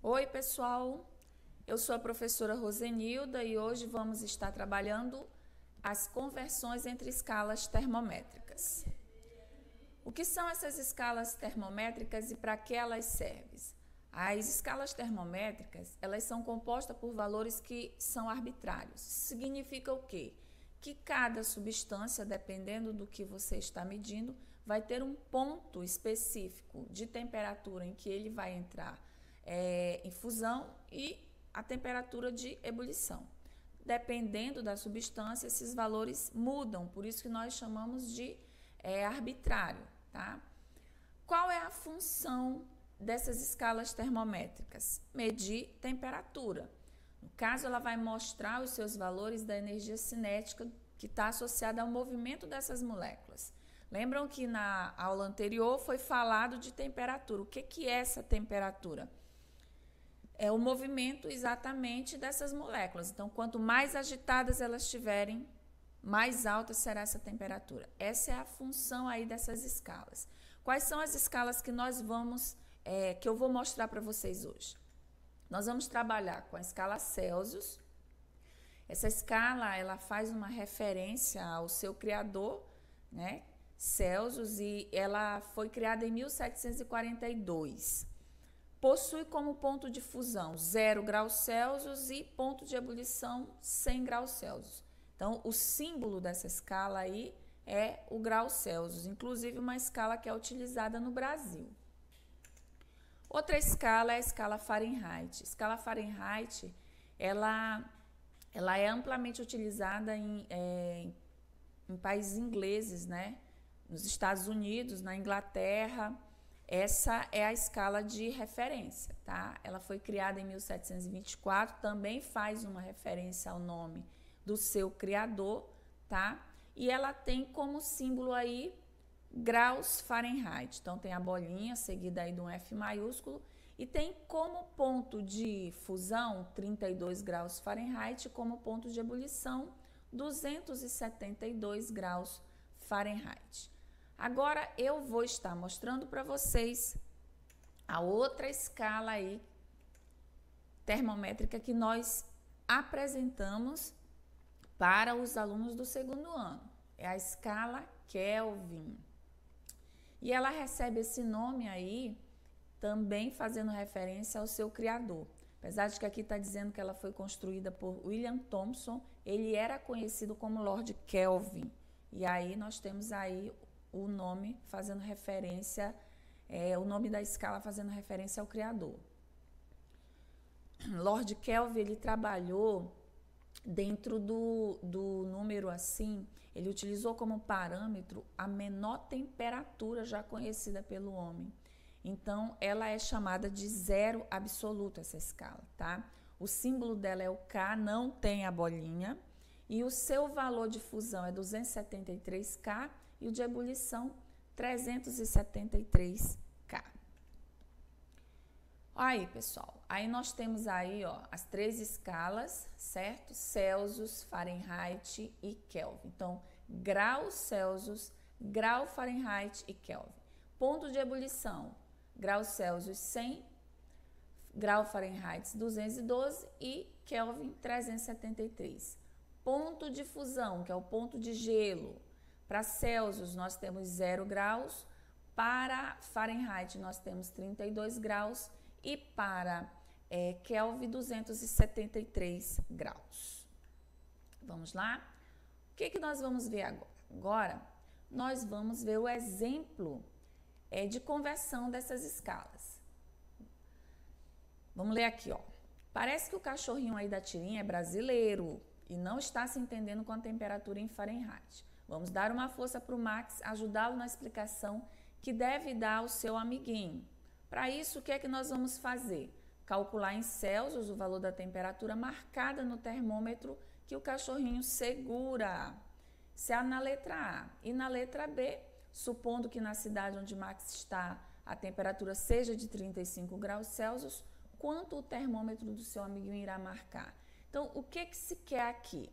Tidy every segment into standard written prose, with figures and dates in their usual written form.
Oi, pessoal. Eu sou a professora Rosenilda e hoje vamos estar trabalhando as conversões entre escalas termométricas. O que são essas escalas termométricas e para que elas servem? As escalas termométricas, elas são compostas por valores que são arbitrários. Isso significa o quê? Que cada substância, dependendo do que você está medindo, vai ter um ponto específico de temperatura em que ele vai entrar em fusão e a temperatura de ebulição. Dependendo da substância, esses valores mudam, por isso que nós chamamos de arbitrário, tá? Qual é a função dessas escalas termométricas? Medir temperatura. No caso, ela vai mostrar os seus valores da energia cinética que está associada ao movimento dessas moléculas. Lembram que na aula anterior foi falado de temperatura. O que é essa temperatura? É o movimento exatamente dessas moléculas. Então, quanto mais agitadas elas estiverem, mais alta será essa temperatura. Essa é a função aí dessas escalas. Quais são as escalas que que eu vou mostrar para vocês hoje? Nós vamos trabalhar com a escala Celsius. Essa escala, ela faz uma referência ao seu criador, né, Celsius, e ela foi criada em 1742. Possui como ponto de fusão 0 graus Celsius e ponto de ebulição 100 graus Celsius. Então, o símbolo dessa escala aí é o grau Celsius, inclusive uma escala que é utilizada no Brasil. Outra escala é a escala Fahrenheit. A escala Fahrenheit, ela é amplamente utilizada em países ingleses, né? Nos Estados Unidos, na Inglaterra. Essa é a escala de referência, tá? Ela foi criada em 1724, também faz uma referência ao nome do seu criador, tá? E ela tem como símbolo aí graus Fahrenheit. Então, tem a bolinha seguida aí de um F maiúsculo e tem como ponto de fusão 32 graus Fahrenheit, como ponto de ebulição 272 graus Fahrenheit. Agora, eu vou estar mostrando para vocês a outra escala aí termométrica que nós apresentamos para os alunos do segundo ano. É a escala Kelvin. E ela recebe esse nome aí também fazendo referência ao seu criador. Apesar de que aqui está dizendo que ela foi construída por William Thomson, ele era conhecido como Lord Kelvin. E aí nós temos aí o nome fazendo referência, o nome da escala fazendo referência ao criador. Lord Kelvin, ele trabalhou dentro do número assim, ele utilizou como parâmetro a menor temperatura já conhecida pelo homem. Então, ela é chamada de zero absoluto, essa escala, tá? O símbolo dela é o K, não tem a bolinha, e o seu valor de fusão é 273 K, e o de ebulição 373K. Aí, pessoal, aí nós temos aí, ó, as três escalas, certo? Celsius, Fahrenheit e Kelvin. Então, grau Celsius, grau Fahrenheit e Kelvin. Ponto de ebulição, grau Celsius 100, grau Fahrenheit 212 e Kelvin 373. Ponto de fusão, que é o ponto de gelo. Para Celsius, nós temos 0 graus, para Fahrenheit, nós temos 32 graus e para Kelvin, 273 graus. Vamos lá? O que nós vamos ver agora? Agora, nós vamos ver o exemplo de conversão dessas escalas. Vamos ler aqui, ó. Parece que o cachorrinho aí da tirinha é brasileiro e não está se entendendo com a temperatura em Fahrenheit. Vamos dar uma força para o Max, ajudá-lo na explicação que deve dar ao seu amiguinho. Para isso, o que é que nós vamos fazer? Calcular em Celsius o valor da temperatura marcada no termômetro que o cachorrinho segura. Isso é na letra A. E na letra B, supondo que na cidade onde Max está a temperatura seja de 35 graus Celsius, quanto o termômetro do seu amiguinho irá marcar? Então, o que se quer aqui?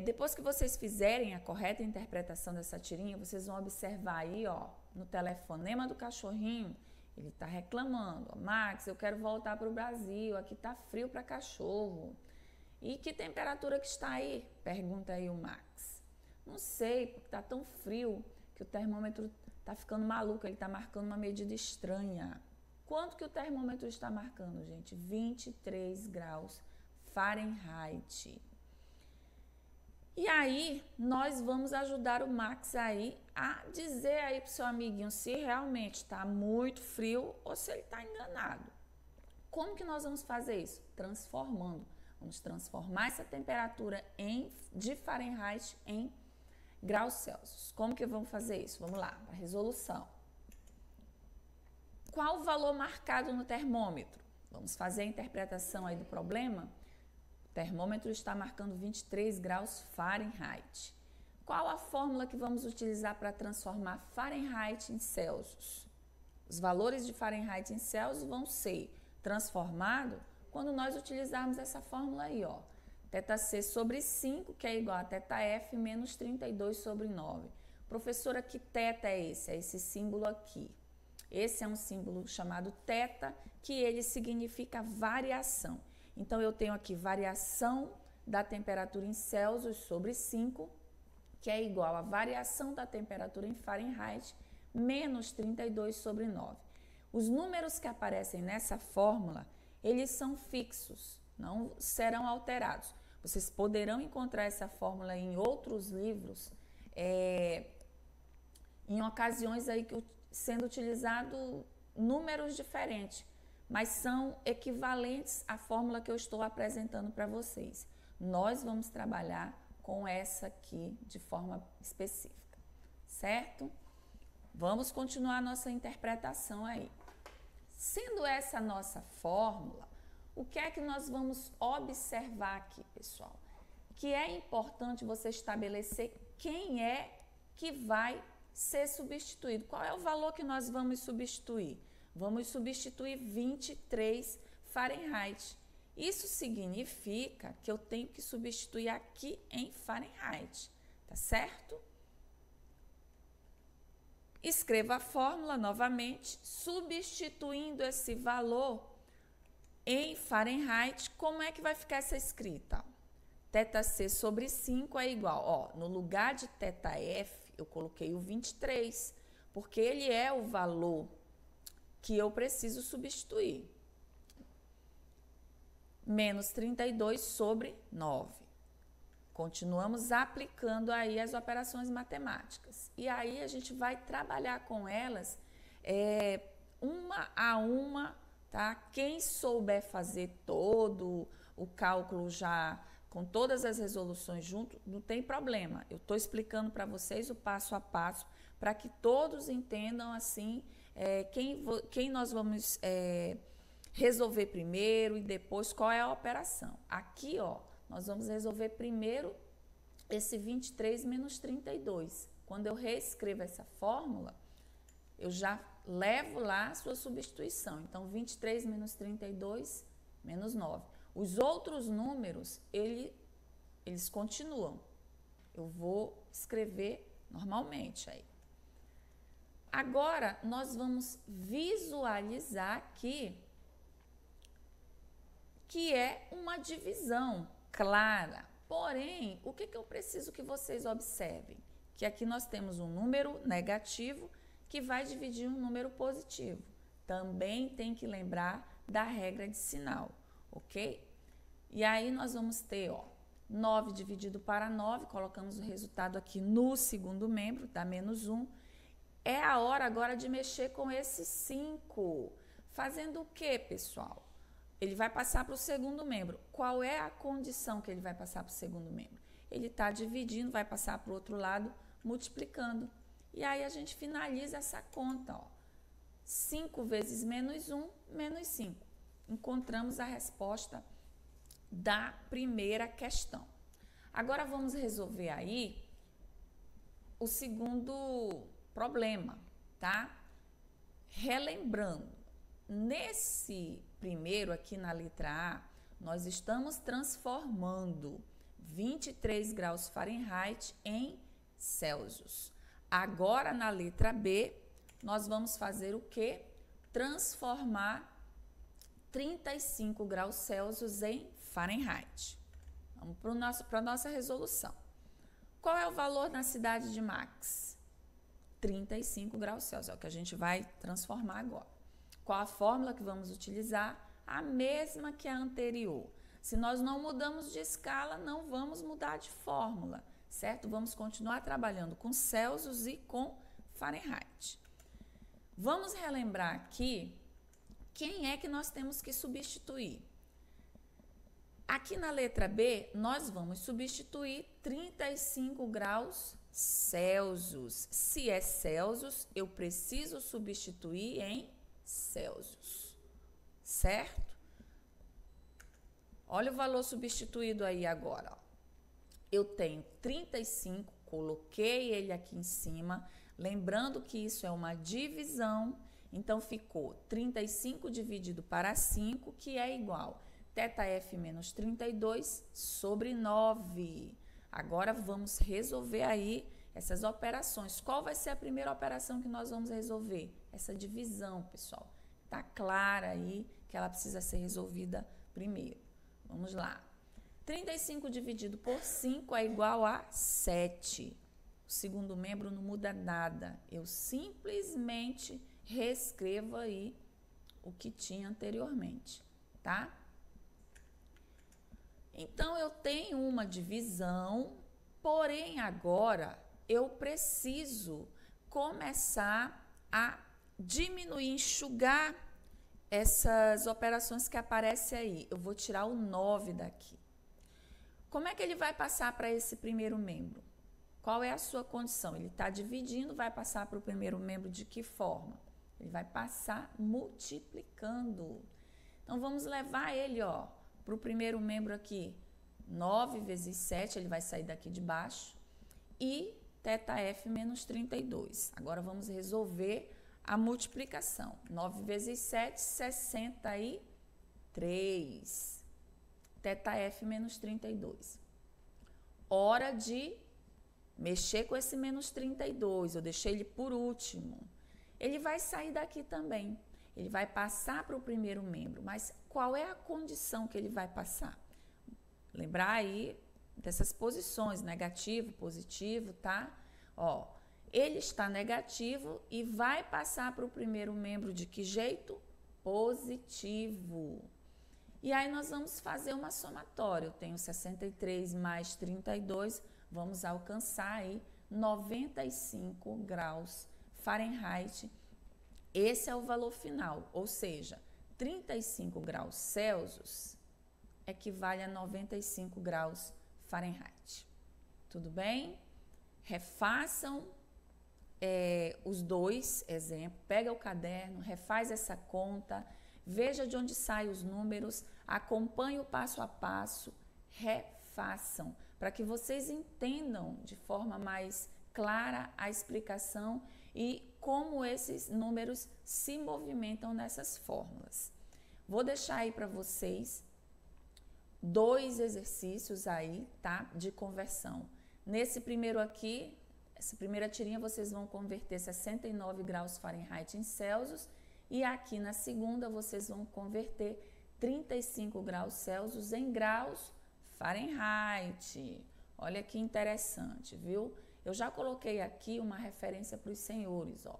Depois que vocês fizerem a correta interpretação dessa tirinha, vocês vão observar aí, ó, no telefonema do cachorrinho, Ele está reclamando. Max, eu quero voltar para o Brasil, aqui está frio para cachorro. E que temperatura que está aí? Pergunta aí o Max. Não sei, porque está tão frio que o termômetro está ficando maluco, ele está marcando uma medida estranha. Quanto que o termômetro está marcando, gente? 23 graus Fahrenheit. E aí, nós vamos ajudar o Max aí a dizer aí pro seu amiguinho se realmente está muito frio ou se ele está enganado. Como que nós vamos fazer isso? Transformando. Vamos transformar essa temperatura de Fahrenheit em graus Celsius. Como que vamos fazer isso? Vamos lá, para a resolução. Qual o valor marcado no termômetro? Vamos fazer a interpretação aí do problema? O termômetro está marcando 23 graus Fahrenheit. Qual a fórmula que vamos utilizar para transformar Fahrenheit em Celsius? Os valores de Fahrenheit em Celsius vão ser transformados quando nós utilizarmos essa fórmula aí, ó. θc sobre 5, que é igual a θf menos 32 sobre 9. Professora, que θ é esse? É esse símbolo aqui. Esse é um símbolo chamado θ, que ele significa variação. Então, eu tenho aqui variação da temperatura em Celsius sobre 5, que é igual a variação da temperatura em Fahrenheit, menos 32 sobre 9. Os números que aparecem nessa fórmula, eles são fixos, não serão alterados. Vocês poderão encontrar essa fórmula em outros livros, em ocasiões aí que sendo utilizado números diferentes, mas são equivalentes à fórmula que eu estou apresentando para vocês. Nós vamos trabalhar com essa aqui de forma específica, certo? Vamos continuar a nossa interpretação aí. Sendo essa a nossa fórmula, o que é que nós vamos observar aqui, pessoal? Que é importante você estabelecer quem é que vai ser substituído. Qual é o valor que nós vamos substituir? Vamos substituir 23 Fahrenheit. Isso significa que eu tenho que substituir aqui em Fahrenheit, tá certo? Escreva a fórmula novamente, substituindo esse valor em Fahrenheit. Como é que vai ficar essa escrita? θc sobre 5 é igual, ó, no lugar de θf, eu coloquei o 23, porque ele é o valor que eu preciso substituir. Menos 32 sobre 9. Continuamos aplicando aí as operações matemáticas. E aí a gente vai trabalhar com elas uma a uma, tá? Quem souber fazer todo o cálculo já com todas as resoluções junto, não tem problema. Eu estou explicando para vocês o passo a passo para que todos entendam assim quem nós vamos resolver primeiro e depois qual é a operação. Aqui, ó, nós vamos resolver primeiro esse 23 menos 32. Quando eu reescrevo essa fórmula, eu já levo lá a sua substituição. Então, 23 menos 32 menos 9. Os outros números, eles continuam. Eu vou escrever normalmente aí. Agora, nós vamos visualizar aqui que é uma divisão clara. Porém, o que eu preciso que vocês observem? Que aqui nós temos um número negativo que vai dividir um número positivo. Também tem que lembrar da regra de sinal, ok? E aí nós vamos ter, ó, 9 dividido para 9, colocamos o resultado aqui no segundo membro, dá menos 1. É a hora agora de mexer com esse 5. Fazendo o quê, pessoal? Ele vai passar para o segundo membro. Qual é a condição que ele vai passar para o segundo membro? Ele está dividindo, vai passar para o outro lado, multiplicando. E aí a gente finaliza essa conta, ó. 5 vezes menos 1, menos 5. Encontramos a resposta da primeira questão. Agora vamos resolver aí o segundo problema, tá? Relembrando, nesse primeiro aqui na letra A, nós estamos transformando 23 graus Fahrenheit em Celsius. Agora na letra B, nós vamos fazer o quê? transformar 35 graus Celsius em Fahrenheit. Vamos para a nossa resolução. Qual é o valor na cidade de Max? 35 graus Celsius, é o que a gente vai transformar agora. Qual a fórmula que vamos utilizar? A mesma que a anterior. Se nós não mudamos de escala, não vamos mudar de fórmula, certo? Vamos continuar trabalhando com Celsius e com Fahrenheit. Vamos relembrar aqui quem é que nós temos que substituir. Aqui na letra B, nós vamos substituir 35 graus Celsius. Se é Celsius, eu preciso substituir em Celsius, certo? Olha o valor substituído aí agora. Ó. Eu tenho 35, coloquei ele aqui em cima, lembrando que isso é uma divisão, então ficou 35 dividido para 5, que é igual θF menos 32 sobre 9. Agora vamos resolver aí essas operações. Qual vai ser a primeira operação que nós vamos resolver? Essa divisão, pessoal. Tá clara aí que ela precisa ser resolvida primeiro. Vamos lá. 35 dividido por 5 é igual a 7. O segundo membro não muda nada. Eu simplesmente reescrevo aí o que tinha anteriormente, tá? Então, eu tenho uma divisão, porém agora eu preciso começar a diminuir, enxugar essas operações que aparecem aí. Eu vou tirar o 9 daqui. Como é que ele vai passar para esse primeiro membro? Qual é a sua condição? Ele está dividindo, vai passar para o primeiro membro de que forma? Ele vai passar multiplicando. Então, vamos levar ele, ó, para o primeiro membro aqui. 9 vezes 7, ele vai sair daqui de baixo. E θF menos 32. Agora, vamos resolver a multiplicação. 9 vezes 7, 63. θF menos 32. Hora de mexer com esse menos 32. Eu deixei ele por último. Ele vai sair daqui também. Ele vai passar para o primeiro membro. Mas qual é a condição que ele vai passar? Lembrar aí dessas posições, negativo, positivo, tá? Ó, ele está negativo e vai passar para o primeiro membro de que jeito? Positivo. E aí nós vamos fazer uma somatória. Eu tenho 63 mais 32, vamos alcançar aí 95 graus Fahrenheit. Esse é o valor final, ou seja, 35 graus Celsius equivale a 95 graus Fahrenheit. Tudo bem? Refaçam os dois exemplos, pega o caderno, refaz essa conta, veja de onde saem os números, acompanhe o passo a passo, refaçam, para que vocês entendam de forma mais clara a explicação e como esses números se movimentam nessas fórmulas. Vou deixar aí para vocês 2 exercícios aí, tá? De conversão. Nesse primeiro aqui, essa primeira tirinha, vocês vão converter 69 graus Fahrenheit em Celsius e aqui na segunda vocês vão converter 35 graus Celsius em graus Fahrenheit. Olha que interessante, viu? Eu já coloquei aqui uma referência para os senhores, ó.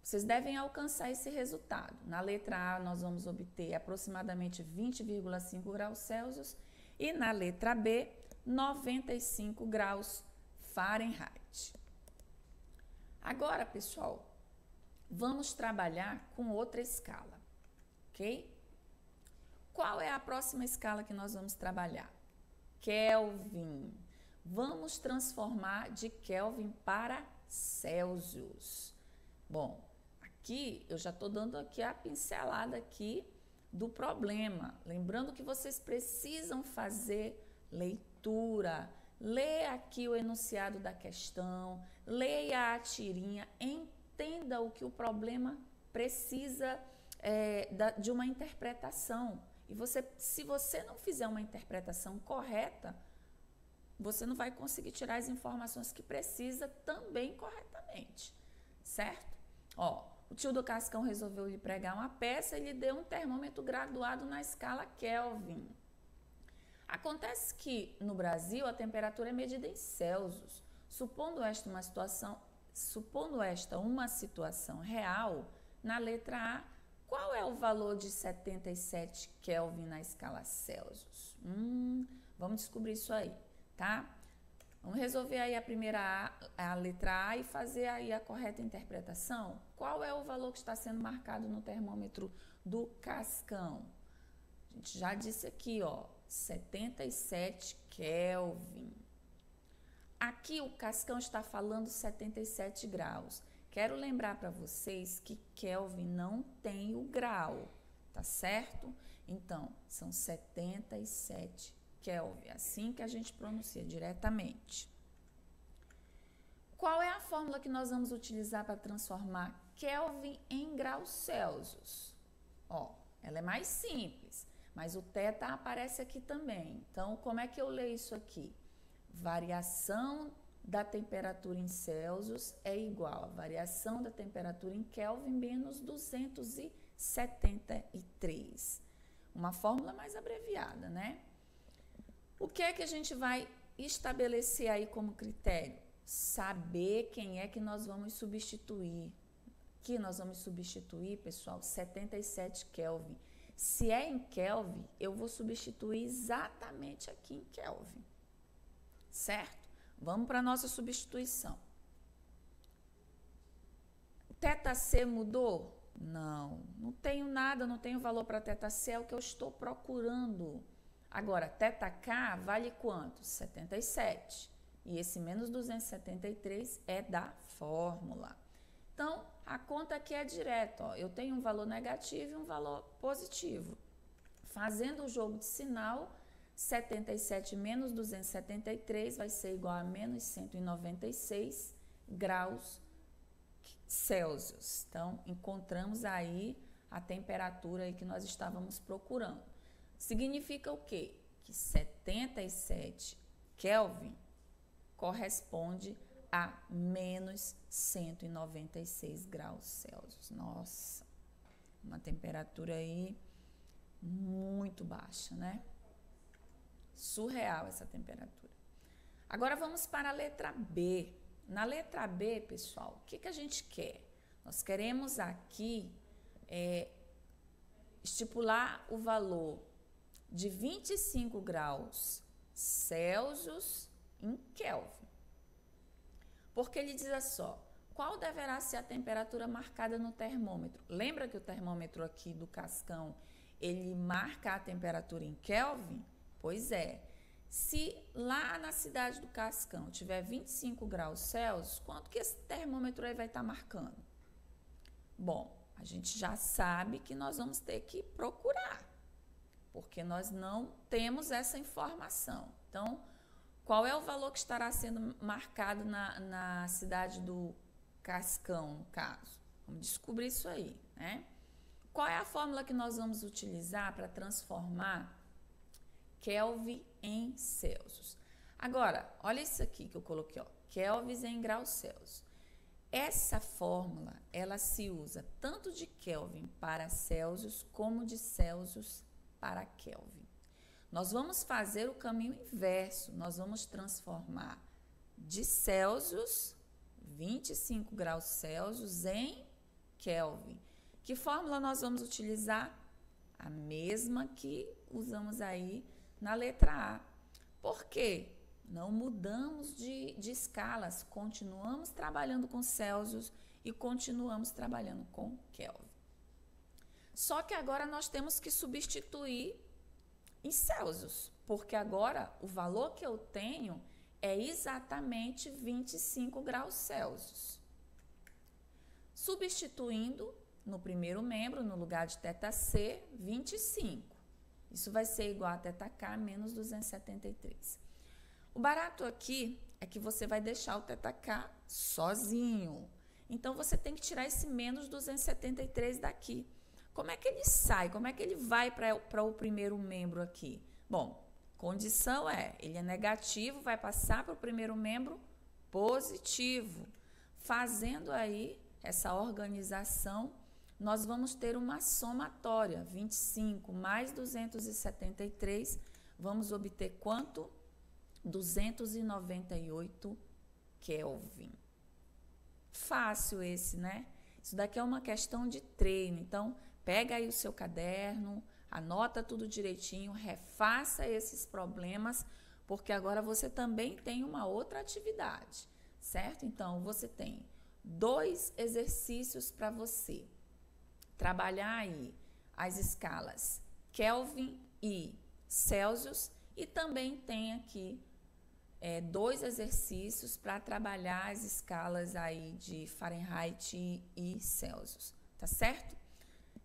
Vocês devem alcançar esse resultado. Na letra A, nós vamos obter aproximadamente 20,5 graus Celsius e na letra B, 95 graus Fahrenheit. Agora, pessoal, vamos trabalhar com outra escala, ok? Qual é a próxima escala que nós vamos trabalhar? Kelvin. Vamos transformar de Kelvin para Celsius. Bom, aqui eu já estou dando aqui a pincelada aqui do problema. Lembrando que vocês precisam fazer leitura. Leia aqui o enunciado da questão, leia a tirinha, entenda o que o problema precisa de uma interpretação. E se você não fizer uma interpretação correta, você não vai conseguir tirar as informações que precisa também corretamente, certo? Ó, o tio do Cascão resolveu lhe pregar uma peça e lhe deu um termômetro graduado na escala Kelvin. Acontece que no Brasil a temperatura é medida em Celsius. Supondo esta uma situação real, na letra A, qual é o valor de 77 Kelvin na escala Celsius? Vamos descobrir isso aí, tá? Vamos resolver aí a letra A e fazer aí a correta interpretação. Qual é o valor que está sendo marcado no termômetro do Cascão? A gente já disse aqui, ó, 77 Kelvin. Aqui o Cascão está falando 77 graus. Quero lembrar para vocês que Kelvin não tem o grau, tá certo? Então, são 77 Kelvin, assim que a gente pronuncia diretamente. Qual é a fórmula que nós vamos utilizar para transformar Kelvin em graus Celsius? Ó, ela é mais simples, mas o θ aparece aqui também. Então, como é que eu leio isso aqui? Variação da temperatura em Celsius é igual a variação da temperatura em Kelvin menos 273. Uma fórmula mais abreviada, né? O que é que a gente vai estabelecer aí como critério? Saber quem é que nós vamos substituir. Aqui nós vamos substituir, pessoal, 77 Kelvin. Se é em Kelvin, eu vou substituir exatamente aqui em Kelvin. Certo? Vamos para a nossa substituição. θc mudou? Não, não tenho nada, não tenho valor para θc, é o que eu estou procurando. Agora, θk vale quanto? 77. E esse menos 273 é da fórmula. Então, a conta aqui é direta, ó. Eu tenho um valor negativo e um valor positivo. Fazendo o jogo de sinal, 77 menos 273 vai ser igual a menos 196 graus Celsius. Então, encontramos aí a temperatura aí que nós estávamos procurando. Significa o quê? Que 77 Kelvin corresponde a menos 196 graus Celsius. Nossa, uma temperatura aí muito baixa, né? Surreal essa temperatura. Agora vamos para a letra B. Na letra B, pessoal, o que a gente quer? Nós queremos aqui estipular o valor de 25 graus Celsius em Kelvin. Porque ele diz assim, qual deverá ser a temperatura marcada no termômetro? Lembra que o termômetro aqui do Cascão, ele marca a temperatura em Kelvin? Pois é. Se lá na cidade do Cascão tiver 25 graus Celsius, quanto que esse termômetro aí vai estar marcando? Bom, a gente já sabe que nós vamos ter que procurar, porque nós não temos essa informação. Então, qual é o valor que estará sendo marcado na cidade do Cascão, no caso? Vamos descobrir isso aí, né? Qual é a fórmula que nós vamos utilizar para transformar Kelvin em Celsius? Agora, olha isso aqui que eu coloquei, ó, Kelvin em graus Celsius. Essa fórmula, ela se usa tanto de Kelvin para Celsius como de Celsius para Kelvin. Nós vamos fazer o caminho inverso, nós vamos transformar de Celsius, 25 graus Celsius, em Kelvin. Que fórmula nós vamos utilizar? A mesma que usamos aí na letra A. Por quê? Não mudamos de escalas, continuamos trabalhando com Celsius e continuamos trabalhando com Kelvin. Só que agora nós temos que substituir em Celsius, porque agora o valor que eu tenho é exatamente 25 graus Celsius. Substituindo no primeiro membro, no lugar de θc, 25. Isso vai ser igual a θk menos 273. O barato aqui é que você vai deixar o θk sozinho. Então, você tem que tirar esse menos 273 daqui. Como é que ele sai? Como é que ele vai para o primeiro membro aqui? Bom, condição ele é negativo, vai passar para o primeiro membro positivo, fazendo aí essa organização, nós vamos ter uma somatória, 25 mais 273, vamos obter quanto? 298 Kelvin. Fácil esse, né? Isso daqui é uma questão de treino, então pega aí o seu caderno, anota tudo direitinho, refaça esses problemas, porque agora você também tem uma outra atividade, certo? Então, você tem 2 exercícios para você trabalhar aí as escalas Kelvin e Celsius, e também tem aqui 2 exercícios para trabalhar as escalas aí de Fahrenheit e Celsius, tá certo?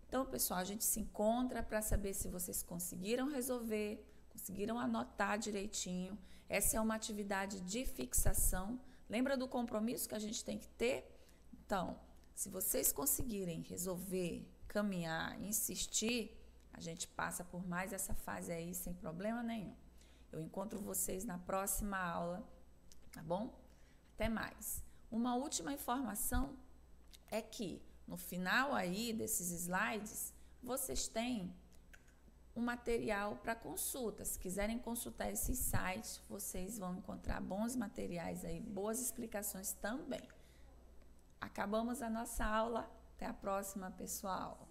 Então, pessoal, a gente se encontra para saber se vocês conseguiram resolver, conseguiram anotar direitinho. Essa é uma atividade de fixação. Lembra do compromisso que a gente tem que ter? Então, se vocês conseguirem resolver, caminhar, insistir, a gente passa por mais essa fase aí sem problema nenhum. Eu encontro vocês na próxima aula, tá bom? Até mais. Uma última informação é que no final aí desses slides, vocês têm um material para consulta. Se quiserem consultar esses sites, vocês vão encontrar bons materiais aí, boas explicações também. Acabamos a nossa aula. Até a próxima, pessoal.